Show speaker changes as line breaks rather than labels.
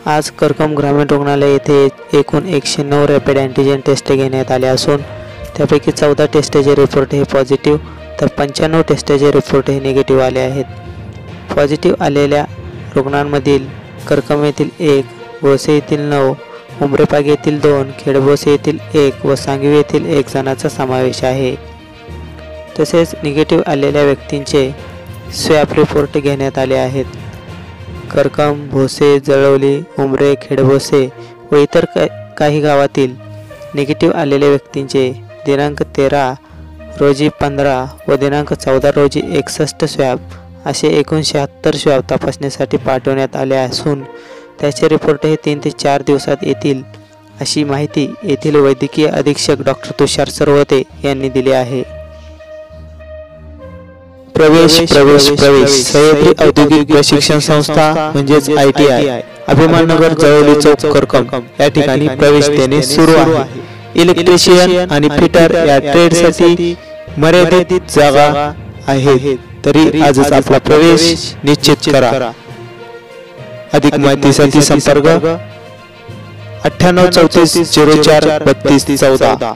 आज करकम ग्रामीण रुग्णालय येथे एकूण 109 रॅपिड अँटीजन टेस्ट घेण्यात आले असून त्यापैकी 14 टेस्टचे रिपोर्ट हे पॉझिटिव्ह तर 95 टेस्टचे रिपोर्ट हे निगेटिव्ह आले आहेत। पॉझिटिव्ह आलेल्या रुग्णांमधील करकम येथील 1, भोसे येथील 9, उमरेपाग येथील 2, खेडभोसे येथील 1 व सांगवी येथील 1 जणांचा समावेश आहे। तसेच निगेटिव्ह आलेल्या व्यक्तींचे स्वॅब रिपोर्ट घेण्यात आले आहेत। करकम, भोसे, जळवली, उमरे, खेडभोसे व इतर काही गावातील निगेटिव्ह आलेल्या व्यक्तींचे दिनांक 13 रोजी 15 व दिनांक 14 रोजी 61 स्वॅब असे एकूण 76 स्वॅब तपासणीसाठी पाठवण्यात आले असून त्याचे रिपोर्ट हे 3 ते 4 दिवसात येतील अशी माहिती येथील वैद्यकीय अधीक्षक डॉक्टर तुषार सरवते यांनी दिली आहे। प्रवेश सह्याद्री औद्योगिक प्रशिक्षण संस्था म्हणजेच ITI अभिमाननगर जळवली चौक करकम या ठिकाणी प्रवेश देणे सुरू आहे। इलेक्ट्रिशियन आणि फिटर या ट्रेडसाठी मर्यादित जागा आहेत, तरी आजच आपला प्रवेश निश्चित करा। अधिक माहितीसाठी संपर्क 98 34 04 32 14।